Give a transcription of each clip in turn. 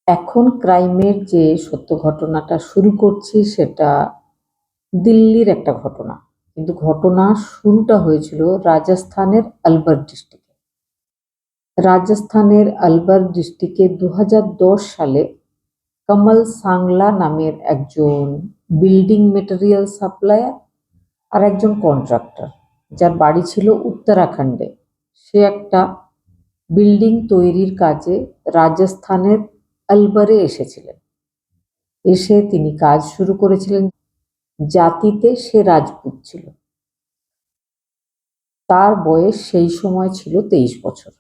এখন ক্রাইমের যে সত্য ঘটনাটা শুরু করছি সেটা দিল্লির একটা ঘটনা। কিন্তু ঘটনা শুরুটা হয়েছিল রাজস্থানের আলবার ডিস্ট্রিক্টে। রাজস্থানের আলবার ডিস্ট্রিক্টে ২০১০ সালে কমল সাংলা নামের একজন বিল্ডিং মেটেরিয়াল সাপ্লায়ার আর একজন কন্ট্রাক্টর, যার বাড়ি ছিল উত্তরাখণ্ডে। সে একটা বিল্ডিং তৈরির কাজে রাজস্থানের আলবারে এসেছিলেন। এসে তিনি কাজ শুরু করেছিলেন। জাতিতে সে রাজপুত ছিল। তার বয়স সেই সময় ছিল ২৩ বছর।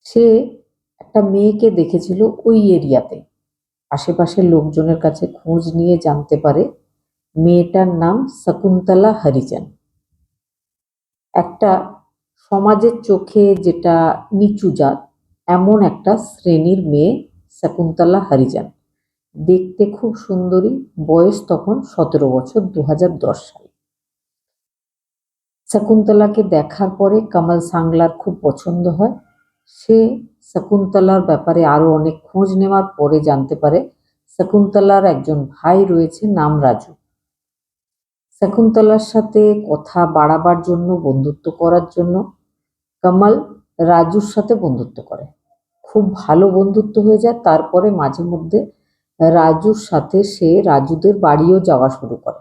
সে একটা মেয়েকে দেখেছিল ওই এরিয়াতে। আশেপাশের লোকজনের কাছে খোঁজ নিয়ে জানতে পারে মেয়েটার নাম শকুন্তলা হরিজন। একটা সমাজের চোখে যেটা নিচু জাত, এমন একটা শ্রেণীর মেয়ে শকুন্তলা হরিজন। দেখতে খুব সুন্দরী, বয়স তখন ১৭ বছর, ২০১০ সাল। শকুন্তলাকে দেখার পরে কমল সাংলার খুব পছন্দ হয়। সে শকুন্তলার ব্যাপারে আরো অনেক খোঁজ নেওয়ার পরে জানতে পারে শকুন্তলার একজন ভাই রয়েছে, নাম রাজু। শকুন্তলার সাথে কথা বাড়াবার জন্য, বন্ধুত্ব করার জন্য কমল রাজুর সাথে বন্ধুত্ব করে। খুব ভালো বন্ধুত্ব হয়ে যায়। তারপরে মাঝে মধ্যে রাজুর সাথে সে রাজুদের বাড়িও যাওয়া শুরু করে।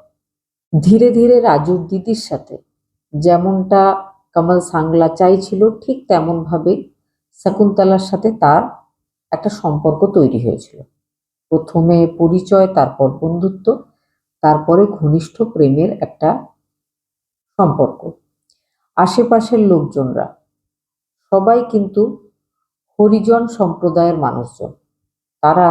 ধীরে ধীরে রাজুর দিদির সাথে, যেমনটা কমল সাংলা চাইছিল ঠিক তেমন ভাবে শকুন্তলার সাথে তার একটা সম্পর্ক তৈরি হয়েছিল। প্রথমে পরিচয়, তারপর বন্ধুত্ব, তারপরে ঘনিষ্ঠ প্রেমের একটা সম্পর্ক। আশেপাশের লোকজনরা সবাই কিন্তু হরিজন সম্প্রদায়ের মানুষজন। তারা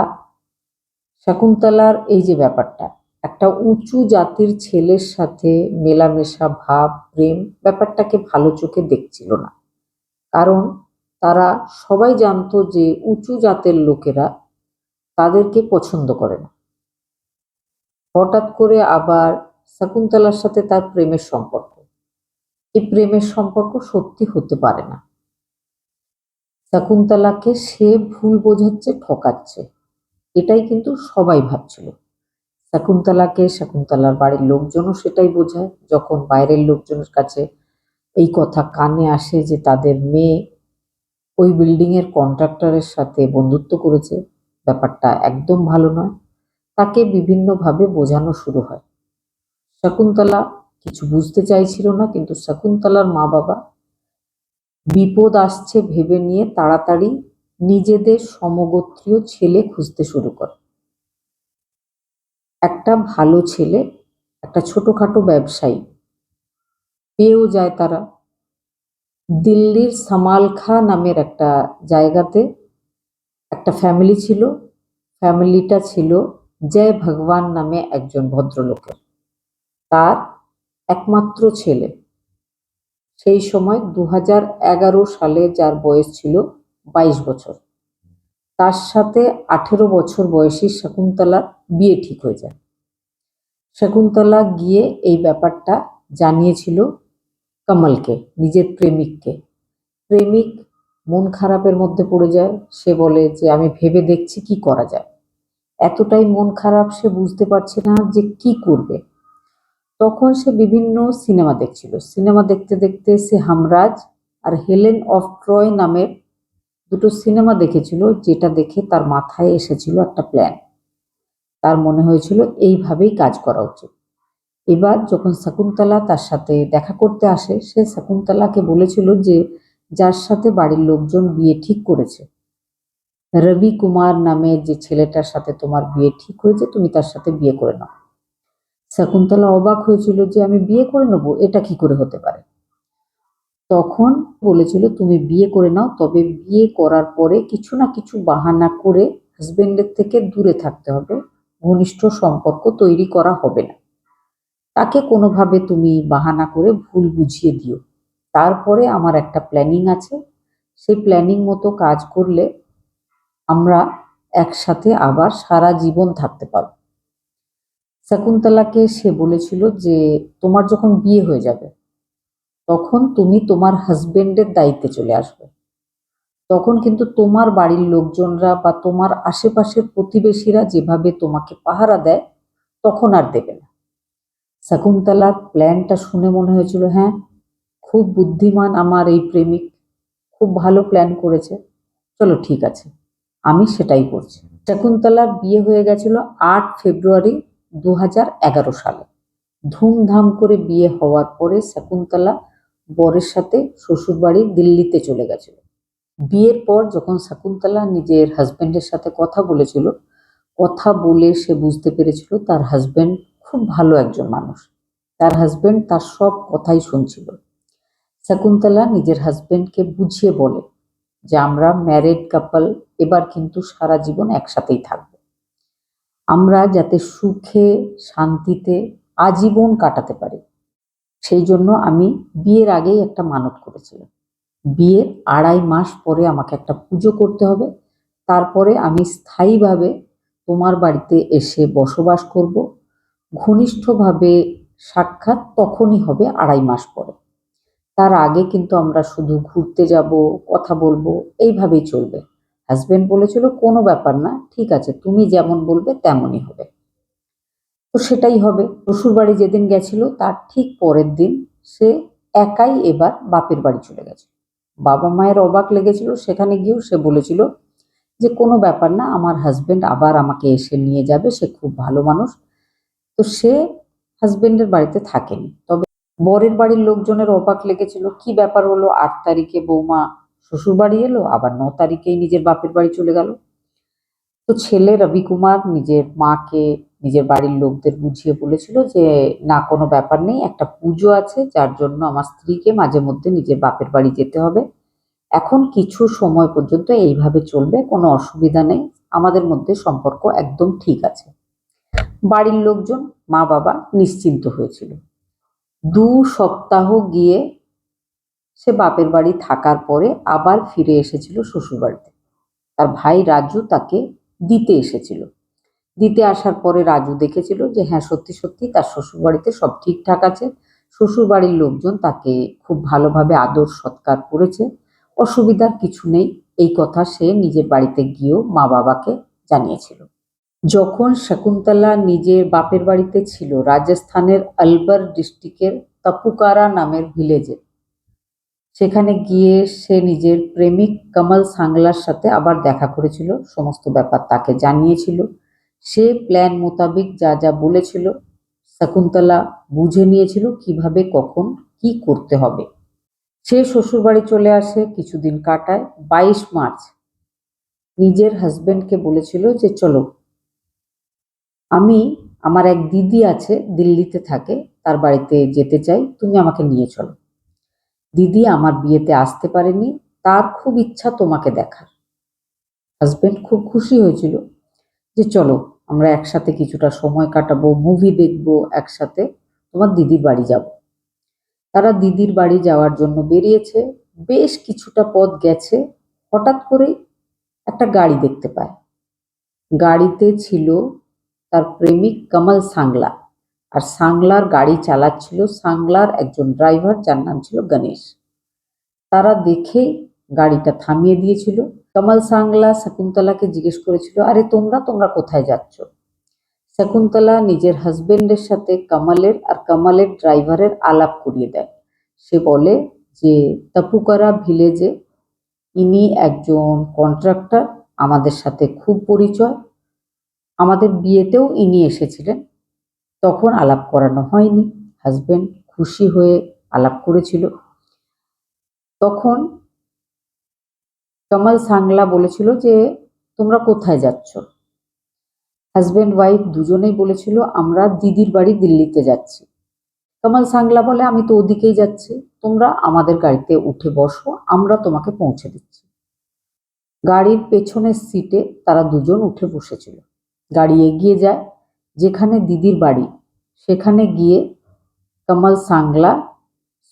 শকুন্তলার এই যে ব্যাপারটা, একটা উঁচু জাতির ছেলের সাথে মেলামেশা ভাব, প্রেম ব্যাপারটাকে ভালো চোখে দেখছিল না। কারণ তারা সবাই জানতো যে উঁচু জাতের লোকেরা তাদেরকে পছন্দ করে না। হঠাৎ করে আবার শকুন্তলার সাথে তার প্রেমের সম্পর্ক। এই প্রেমের সম্পর্ক সত্যি হতে পারে না। শকুন্তলাকে সে ভুল বোঝাচ্ছে, ঠকাচ্ছে, এটাই কিন্তু সবাই ভাবছিল। শকুন্তলাকে শকুন্তলার বাড়ির লোকজনও সেটাই বোঝায়। যখন বাইরের লোকজনের কাছে এই কথা কানে আসে যে তাদের মেয়ে ওই বিল্ডিং এর কন্ট্রাক্টরের সাথে বন্ধুত্ব করেছে, ব্যাপারটা একদম ভালো নয়। তাকে বিভিন্নভাবে বোঝানো শুরু হয়। শকুন্তলা কিছু বুঝতে চাইছিল না, কিন্তু শকুন্তলার মা বাবা বিপদ আসছে ভেবে নিয়ে তাড়াতাড়ি নিজেদের সমগোত্রীয় ছেলে খুঁজতে শুরু করে। একটা ভালো ছেলে, একটা ছোটখাটো ব্যবসায়ী পেয়েও যায় তারা। দিল্লির সামালখা নামের একটা জায়গাতে একটা ফ্যামিলি ছিল। ফ্যামিলিটা ছিল জয় ভগবান নামে একজন ভদ্রলোকের। তার একমাত্র ছেলে, সেই সময় ২০১১ সালে যার বয়স ছিল ২২ বছর। তার সাথে ১৮ বছর বয়সী শকুন্তলার বিয়ে ঠিক হয়ে যায়। শকুন্তলা গিয়ে এই ব্যাপারটা জানিয়েছিল কমলকে, নিজের প্রেমিককে। প্রেমিক মন খারাপের মধ্যে পড়ে যায়। সে বলে যে আমি ভেবে দেখছি কি করা যায়। এতটাই মন খারাপ, সে বুঝতে পারছে না যে কি করবে। তখন সে বিভিন্ন সিনেমা দেখছিল। সিনেমা দেখতে দেখতে সে হামরাজ আর হেলেন অফ ট্রয় নামের দুটো সিনেমা দেখেছিল, যেটা দেখে তার মাথায় এসেছিল একটা প্ল্যান। তার মনে হয়েছিল এইভাবেই কাজ করা উচিত। এবার যখন শকুন্তলা তার সাথে দেখা করতে আসে, সে শকুন্তলাকে বলেছিল যে যার সাথে বাড়ির লোকজন বিয়ে ঠিক করেছে, রবি কুমার নামে যে ছেলেটার সাথে তোমার বিয়ে ঠিক হয়েছে, তুমি তার সাথে বিয়ে করে নাও। শকুন্তলা অবাক হয়েছিল যে আমি বিয়ে করে নেবো, এটা কি করে হতে পারে। তখন বলেছিল তুমি বিয়ে করে নাও, তবে বিয়ে করার পরে কিছু না কিছু বাহানা করে হাজবেন্ডের থেকে দূরে থাকতে হবে, ঘনিষ্ঠ সম্পর্ক তৈরি করা হবে না। তাকে কোনোভাবে তুমি বাহানা করে ভুল বুঝিয়ে দিও। তারপরে আমার একটা প্ল্যানিং আছে, সেই প্ল্যানিং মতো কাজ করলে আমরা একসাথে আবার সারা জীবন থাকতে পারব। শকুন্তলাকে সে বলেছিল যে তোমার যখন বিয়ে হয়ে যাবে তখন তুমি তোমার হাজবেন্ডের দায়িত্বে চলে আসবে। তখন কিন্তু তোমার বাড়ির লোকজনরা বা তোমার আশেপাশের প্রতিবেশীরা যেভাবে তোমাকে পাহারা দেয় তখন আর দেবে না। শকুন্তলার প্ল্যানটা শুনে মনে হয়েছিল, হ্যাঁ, খুব বুদ্ধিমান আমার এই প্রেমিক, খুব ভালো প্ল্যান করেছে, চলো ঠিক আছে, আমি সেটাই করছি। শকুন্তলার বিয়ে হয়ে গেছিল 8 ফেব্রুয়ারি 2011 সালে। ধুমধাম করে বিয়ে হওয়ার পরে শকুন্তলা বরের সাথে শ্বশুরবাড়ি দিল্লিতে চলে গেছিল। বিয়ের পর যখন শকুন্তলা নিজের হাজবেন্ডের সাথে কথা বলেছিল, কথা বলে সে বুঝতে পেরেছিল তার হাজবেন্ড খুব ভালো একজন মানুষ, তার হাজবেন্ড তার সব কথাই শুনছিল। শকুন্তলা নিজের হাজবেন্ডকে বুঝিয়ে বলে যে আমরা ম্যারিড কাপল, এবার কিন্তু সারা জীবন একসাথেই থাকবো, আমরা যাতে সুখে শান্তিতে আজীবন কাটাতে পারি, সেই জন্য আমি বিয়ের আগেই একটা মানত করেছিলাম, বিয়ের 2.5 মাস পরে আমাকে একটা পুজো করতে হবে, তারপরে আমি স্থায়ীভাবে তোমার বাড়িতে এসে বসবাস করব, ঘনিষ্ঠভাবে সাক্ষাৎ তখনই হবে 2.5 মাস পরে, তার আগে কিন্তু আমরা শুধু ঘুরতে যাব, কথা বলবো, এইভাবেই চলবে। হাজবেন্ড বলেছিল কোনো ব্যাপার না, ঠিক আছে, তুমি যেমন বলবে তেমনই হবে। তো সেটাই হবে। শ্বশুরবাড়ি যেদিন গেছিল তার ঠিক পরের দিন সে একাই এবার বাপের বাড়ি চলে গেছে। বাবা মায়ের অবাক লেগেছিল, সেখানে গিয়েও সে বলেছিল যে কোনো ব্যাপার না, আমার হাজবেন্ড আবার আমাকে এসে নিয়ে যাবে, সে খুব ভালো মানুষ। তো সে হাজবেন্ডের বাড়িতে থাকেনি, তবে বরের বাড়ির লোকজনের অবাক লেগেছিল, কি ব্যাপার হলো, 8 তারিখে বৌমা শ্বশুর বাড়ি এলো, আবার 9 তারিখেই নিজের বাপের বাড়ি চলে গেল। তো ছেলে রবি কুমার নিজের মাকে নিজের বাড়ির লোকদের বুঝিয়ে বলেছিল যে না, কোনো ব্যাপার নেই, একটা পুজো আছে যার জন্য আমার স্ত্রীকে মাঝে মধ্যে নিজের বাপের বাড়ি যেতে হবে, এখন কিছু সময় পর্যন্ত এইভাবে চলবে, কোনো অসুবিধা নেই, আমাদের মধ্যে সম্পর্ক একদম ঠিক আছে। বাড়ির লোকজন, মা বাবা নিশ্চিন্ত হয়েছিল। 2 সপ্তাহ গিয়ে সে বাপের বাড়ি থাকার পরে আবার ফিরে এসেছিল শ্বশুর বাড়িতে। তার ভাই রাজু তাকে দিতে এসেছিল। দিতে আসার পরে রাজু দেখেছিল যে হ্যাঁ, সত্যি সত্যি তার শ্বশুর বাড়িতে সব ঠিকঠাক আছে, শ্বশুর বাড়ির লোকজন তাকে খুব ভালোভাবে আদর সৎকার করেছে, অসুবিধার কিছু নেই, এই কথা সে নিজের বাড়িতে গিয়েও মা বাবাকে জানিয়েছিল। যখন শকুন্তলা নিজের বাপের বাড়িতে ছিল রাজস্থানের আলবার ডিস্ট্রিক্টের তপুকারা নামের ভিলেজে, সেখানে গিয়ে সে নিজের প্রেমিক কমল সাংলার সাথে আবার দেখা করেছিল, সমস্ত ব্যাপার তাকে জানিয়েছিল, সে প্ল্যান মোতাবেক যা যা বলেছিল শকুন্তলা বুঝে নিয়েছিল কিভাবে কখন কি করতে হবে। সে শ্বশুরবাড়ি চলে আসে, কিছুদিন কাটায়। 22 মার্চ নিজের হাজবেন্ডকে বলেছিল যে চলো, আমি, আমার এক দিদি আছে দিল্লিতে থাকে, তার বাড়িতে যেতে চাই, তুমি আমাকে নিয়ে চলো। দিদি আমার বিয়েতে আসতে পারেনি, তার খুব ইচ্ছা তোমাকে দেখার। হাজবেন্ড খুব খুশি হয়েছিল যে চলো, আমরা একসাথে কিছুটা সময় কাটাবো, মুভি দেখবো একসাথে, তোমার দিদির বাড়ি যাব। তারা দিদির বাড়ি যাওয়ার জন্য বেরিয়েছে। বেশ কিছুটা পথ গেছে, হঠাৎ করেই একটা গাড়ি দেখতে পায়। গাড়িতে ছিল তার প্রেমিক কমল সাংলা, আর সাংলার গাড়ি চালাচ্ছিল সাংলার একজন ড্রাইভার যার নাম ছিল গণেশ। তারা দেখেই গাড়িটা থামিয়ে দিয়েছিল। কমল সাংলা শকুন্তলাকে জিজ্ঞেস করেছিল, আরে তোমরা তোমরা কোথায় যাচ্ছ? শকুন্তলা নিজের হাজবেন্ডের সাথে কমলের আর কমলের ড্রাইভারের আলাপ করিয়ে দেয়। সে বলে যে তপুকারা ভিলেজে ইনি একজন কন্ট্রাক্টর, আমাদের সাথে খুব পরিচয়, আমাদের বিয়েতেও ইনি এসেছিলেন, তখন আলাপ করানো হয়নি, হাজবেন্ড খুশি হয়ে আলাপ করেছিল। তখন কমল সাংলা বলেছিল যে তোমরা কোথায় যাচ্ছ? হাজবেন্ড ওয়াইফ দুজনেই বলেছিল আমরা দিদির বাড়ি দিল্লিতে যাচ্ছি। কমল সাংলা বলে আমি তো ওদিকেই যাচ্ছি, তোমরা আমাদের গাড়িতে উঠে বসো, আমরা তোমাকে পৌঁছে দিচ্ছি। গাড়ির পেছনের সিটে তারা দুজন উঠে বসেছিল। গাড়ি এগিয়ে যায়, যেখানে দিদির বাড়ি সেখানে গিয়ে কমল সাংলা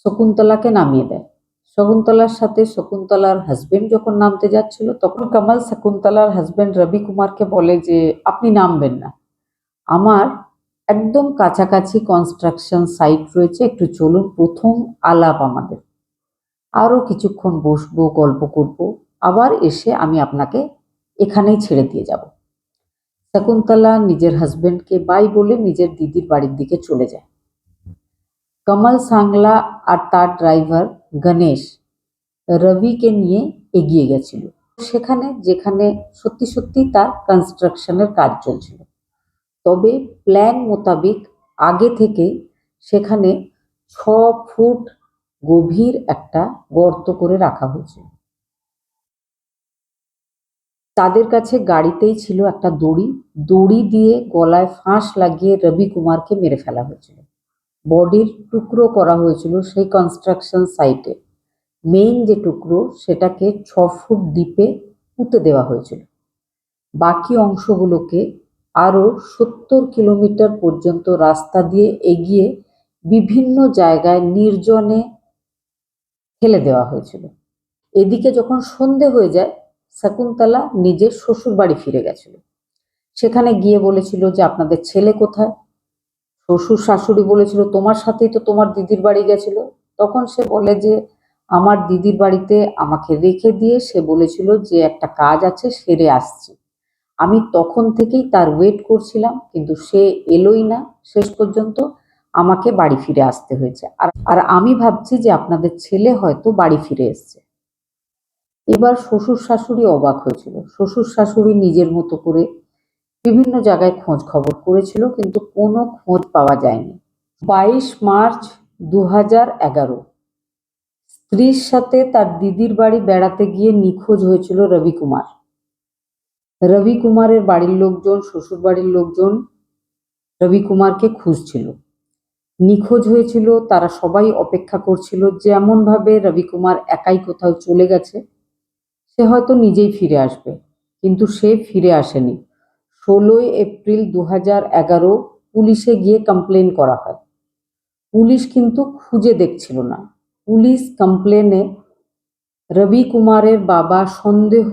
শকুন্তলাকে নামিয়ে দেয়। শকুন্তলার সাথে শকুন্তলার হাজবেন্ড যখন নামতে যাচ্ছিল, তখন কমল শকুন্তলার হাজবেন্ড রবি কুমারকে বলে যে আপনি নামবেন না, আমার একদম কাছাকাছি কনস্ট্রাকশন সাইট রয়েছে, একটু চলুন, প্রথম আলাপ আমাদের, আরো কিছুক্ষণ বসবো, গল্প করব, আবার এসে আমি আপনাকে এখানেই ছেড়ে দিয়ে যাব। শকুন্তলা নিজের হাজবেন্ডকে বাই বলে নিজের দিদির বাড়ির দিকে চলে যায়। কমল সাংলা আর তার ড্রাইভার গণেশ রবিকে নিয়ে এগিয়ে গেছিল সেখানে, যেখানে সত্যি সত্যি তার কনস্ট্রাকশনের কাজ চলছিল। তবে প্ল্যান মোতাবেক আগে থেকে সেখানে 6 ফুট গভীর একটা গর্ত করে রাখা হয়েছিল। তাদের কাছে গাড়িতেই ছিল একটা দড়ি, দড়ি দিয়ে গলায় ফাঁস লাগিয়ে রবি কুমারকে মেরে ফেলা হয়েছিল। বডির টুকরো করা হয়েছিল সেই কনস্ট্রাকশন সাইটে। মেইন যে টুকরো সেটাকে 6 ফুট ডিপে পুঁতে দেওয়া হয়েছিল। বাকি অংশগুলোকে আরও 70 কিলোমিটার পর্যন্ত রাস্তা দিয়ে এগিয়ে বিভিন্ন জায়গায় নির্জনে ফেলে দেওয়া হয়েছিল। এদিকে যখন সন্ধে হয়ে যায়, শকুন্তলা নিজের শ্বশুর বাড়ি ফিরে গেছিল। সেখানে গিয়ে বলেছিল যে আপনাদের ছেলে কোথায়? শ্বশুর শাশুড়ি বলেছিল তোমার সাথেই তো তোমার দিদির বাড়ি গেছিল। তখন সে বলে যে আমার দিদির বাড়িতে আমাকে রেখে দিয়ে সে বলেছিল যে একটা কাজ আছে, সেরে আসছি। আমি তখন থেকেই তার ওয়েট করছিলাম, কিন্তু সে এলোই না। শেষ পর্যন্ত আমাকে বাড়ি ফিরে আসতে হয়েছে। আর আমি ভাবছি যে আপনাদের ছেলে হয়তো বাড়ি ফিরে এসছে। এবার শ্বশুর শাশুড়ি অবাক হয়েছিল। শ্বশুর শাশুড়ি নিজের মতো করে বিভিন্ন জায়গায় খোঁজ খবর করেছিল, কিন্তু কোনো খোঁজ পাওয়া যায়নি। 22 মার্চ 2011 স্ত্রীর সাথে তার দিদির বাড়ি বেড়াতে গিয়ে নিখোঁজ হয়েছিল রবি কুমার। রবি কুমারের বাড়ির লোকজন, শ্বশুর বাড়ির লোকজন রবি কুমারকে খুঁজছিল। নিখোঁজ হয়েছিল, তারা সবাই অপেক্ষা করছিল যে এমনভাবে রবি কুমার একাই কোথাও চলে গেছে, সে হয়তো নিজেই ফিরে আসবে, কিন্তু সে ফিরে আসেনি। 16 এপ্রিল 2011 পুলিশে গিয়ে কমপ্লেন করা হয়। পুলিশ কিন্তু খুঁজে দেখছিল না। পুলিশ কমপ্লেনে রবি কুমারের বাবা সন্দেহ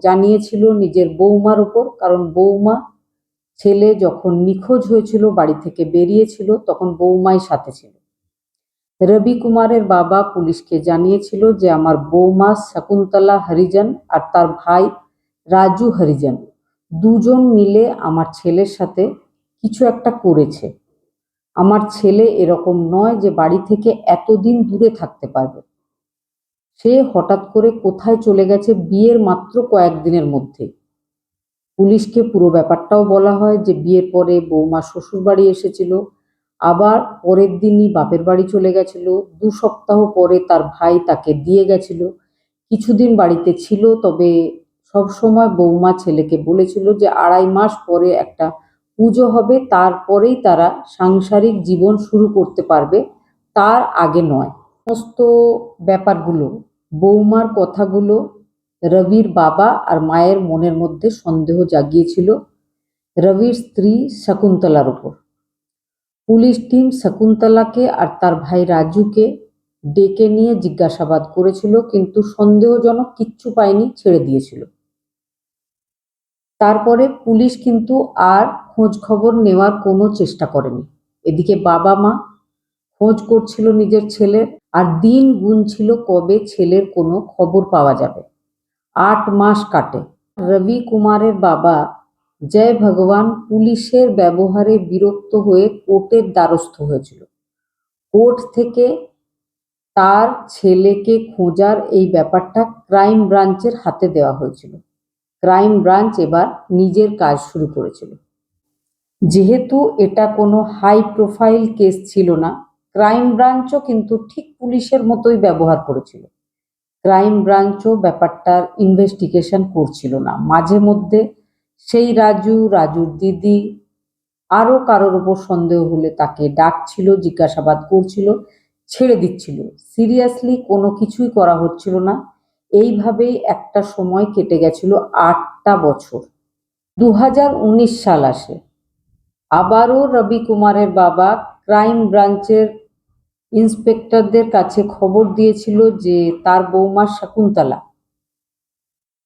জানিয়েছিল নিজের বৌমার উপর, কারণ বৌমা ছেলে যখন নিখোঁজ হয়েছিল বাড়ি থেকে বেরিয়েছিল তখন বৌমাই সাথে ছিল। রবি কুমারের বাবা পুলিশকে জানিয়েছিল যে আমার বৌমা শকুন্তলা হরিজন আর তার ভাই রাজু হরিজন দুজন মিলে আমার ছেলের সাথে কিছু একটা করেছে। আমার ছেলে এরকম নয় যে বাড়ি থেকে এতদিন দূরে থাকতে পারবে। সে হঠাৎ করে কোথায় চলে গেছে বিয়ের মাত্র কয়েকদিনের মধ্যে। পুলিশকে পুরো ব্যাপারটাও বলা হয় যে বিয়ের পরে বৌমা শ্বশুর বাড়ি এসেছিল, আবার পরের দিনই বাপের বাড়ি চলে গেছিল, 2 সপ্তাহ পরে তার ভাই তাকে দিয়ে গেছিল, কিছুদিন বাড়িতে ছিল। তবে সবসময় বৌমা ছেলেকে বলেছিল যে 2.5 মাস পরে একটা পুজো হবে, তারপরেই তারা সাংসারিক জীবন শুরু করতে পারবে, তার আগে নয়। সমস্ত ব্যাপারগুলো, বৌমার কথাগুলো রবির বাবা আর মায়ের মনের মধ্যে সন্দেহ জাগিয়েছিল রবির স্ত্রী শকুন্তলার উপর। পুলিশ টিম শকুন্তলাকে আর তার ভাই রাজুকে ডেকে নিয়ে জিজ্ঞাসাবাদ করেছিল, কিন্তু সন্দেহজনক কিচ্ছু পায়নি, ছেড়ে দিয়েছিল। তারপরে পুলিশ কিন্তু আর খোঁজ খবর নেওয়ার কোনো চেষ্টা করেনি। এদিকে বাবা মা খোঁজ করছিল নিজের ছেলের, আর দিন গুনছিল কবে ছেলের কোনো খবর পাওয়া যাবে। 8 মাস কাটে। রবি কুমারের বাবা জয় ভগবান পুলিশের ব্যবহারে বিরক্ত হয়ে কোর্টের দ্বারস্থ হয়েছিল। কোর্ট থেকে তার ছেলেকে খোঁজার এই ব্যাপারটা ক্রাইম ব্রাঞ্চের হাতে দেওয়া হয়েছিল। ক্রাইম ব্রাঞ্চ এবার নিজের কাজ শুরু করেছিল। যেহেতু এটা কোনো হাই প্রোফাইল কেস ছিল না, ক্রাইম ব্রাঞ্চও কিন্তু ঠিক পুলিশের মতোই ব্যবহার করেছিল। ক্রাইম ব্রাঞ্চও ব্যাপারটার ইনভেস্টিগেশন করছিল না। মাঝে মধ্যে সেই রাজুর দিদি আরও কারোর ওপর সন্দেহ হলে তাকে ডাকছিল, জিজ্ঞাসাবাদ করছিল, ছেড়ে দিচ্ছিল। সিরিয়াসলি কোনো কিছুই করা হচ্ছিল না। এইভাবেই একটা সময় কেটে গেছিল 8টা বছর। 2019 সাল আসে। আবারও রবি কুমারের বাবা ক্রাইম ব্রাঞ্চের ইন্সপেক্টরদের কাছে খবর দিয়েছিল যে তার বৌমা শকুন্তলা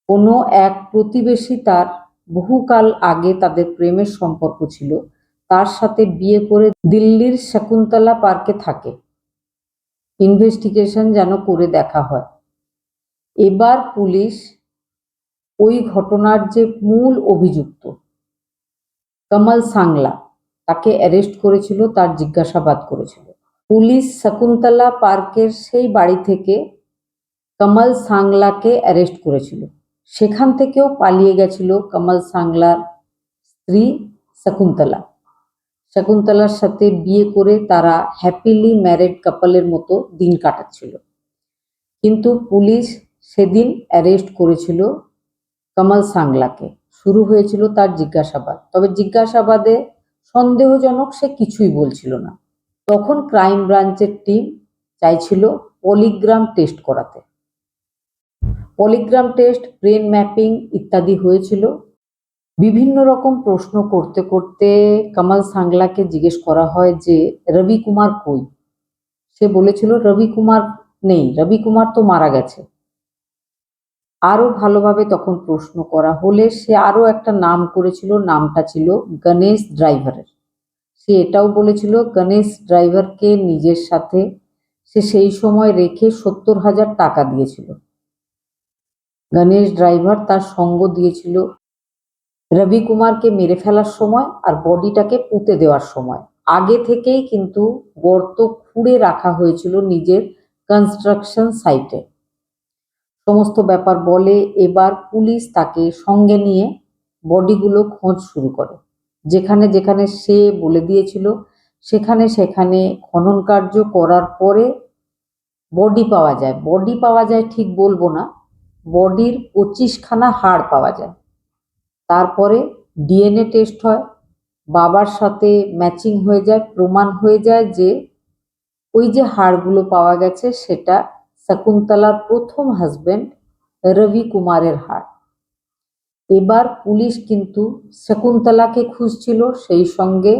কোনো এক প্রতিবেশী, তার বহুকাল আগে তাদের প্রেমের সম্পর্ক ছিল, তার সাথে বিয়ে করে দিল্লির শকুন্তলা পার্কে থাকে। ইনভেস্টিগেশন যেন করে দেখা হয়। এবার পুলিশ ওই ঘটনার যে মূল অভিযুক্ত কমল সাংলা, তাকে অ্যারেস্ট করেছিল, তার জিজ্ঞাসাবাদ করেছিল। পুলিশ শকুন্তলা পার্কের সেই বাড়ি থেকে কমল সাংলাকে অ্যারেস্ট করেছিল। সেখান থেকেও পালিয়ে গেছিল কমল সাংলার স্ত্রী শকুন্তলা। শকুন্তলার সাথে বিয়ে করে তারা হ্যাপিলি ম্যারিড কাপলের মতো দিন কাটাচ্ছিল। কিন্তু পুলিশ সেদিন অ্যারেস্ট করেছিল কমল সাংলাকে। শুরু হয়েছিল তার জিজ্ঞাসাবাদ, তবে জিজ্ঞাসাবাদে সন্দেহজনক সে কিছুই বলছিল না। তখন ক্রাইম ব্রাঞ্চের টিম চাইছিল পলিগ্রাম টেস্ট করাতে। পলিগ্রাম টেস্ট, ব্রেন ম্যাপিং ইত্যাদি হয়েছিল। বিভিন্ন রকম প্রশ্ন করতে করতে কমল সাংলাকে জিজ্ঞেস করা হয় যে রবি কুমার কই। সে বলেছিল রবি কুমার নেই, রবি কুমার তো মারা গেছে। আরো ভালোভাবে তখন প্রশ্ন করা হলে সে আরো একটা নাম করেছিল, নামটা ছিল গণেশ ড্রাইভারের। সে এটাও বলেছিল গণেশ ড্রাইভারকে নিজের সাথে সে সেই সময় রেখে 70,000 টাকা দিয়েছিল। গণেশ ড্রাইভার তার সঙ্গ দিয়েছিল রবি কুমারকে মেরে ফেলার সময় আর বডিটাকে পুঁতে দেওয়ার সময়। আগে থেকেই কিন্তু গর্ত খুঁড়ে রাখা হয়েছিল নিজের কনস্ট্রাকশন সাইটে। সমস্ত ব্যাপার বলে এবার পুলিশ তাকে সঙ্গে নিয়ে বডিগুলো খোঁজ শুরু করে। যেখানে যেখানে সে বলে দিয়েছিল সেখানে সেখানে খনন কার্য করার পরে বডি পাওয়া যায়। বডি পাওয়া যায় ঠিক বলবো না, বডির 25খানা হাড় পাওয়া যায়। তারপরে ডিএনএ টেস্ট হয়, বাবার সাথে ম্যাচিং হয়ে যায়, প্রমাণ হয়ে যায় যে ওই যে হাড়গুলো পাওয়া গেছে সেটা শকুন্তলার প্রথম হাজবেন্ড রবি কুমারের হাড়। এবার পুলিশ কিন্তু শকুন্তলাকে খুঁজছিল, সেই সঙ্গে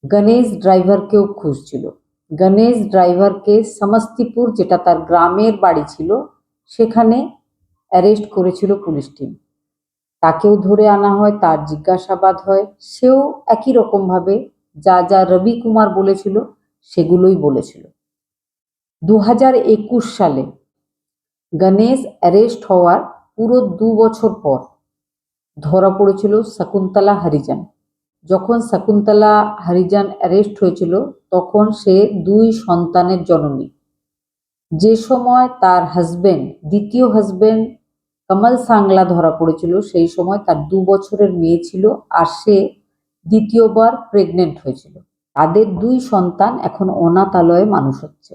গণেশ ড্রাইভারকেও খুঁজছিল। গণেশ ড্রাইভারকে সমস্তিপুর, যেটা তার গ্রামের বাড়ি ছিল, সেখানে অ্যারেস্ট করেছিল পুলিশ টিম। তাকেও ধরে আনা হয়, তার জিজ্ঞাসাবাদ হয়। সেও একই রকমভাবে যা যা রবি কুমার বলেছিল সেগুলোই বলেছিল। 2021 সালে গণেশ অ্যারেস্ট হওয়ার পুরো 2 বছর পর ধরা পড়েছিল শকুন্তলা হরিজন। যখন শকুন্তলা হরিজন অ্যারেস্ট হয়েছিল তখন সে 2 সন্তানের জননী। যে সময় তার হাজবেন্ড, দ্বিতীয় হাজবেন্ড কমল সাংলা ধরা পড়েছিল সেই সময় তার 2 বছরের মেয়ে ছিল আর সে দ্বিতীয়বার প্রেগনেন্ট হয়েছিল। তাদের 2 সন্তান এখন অনাথালয়ে মানুষ হচ্ছে।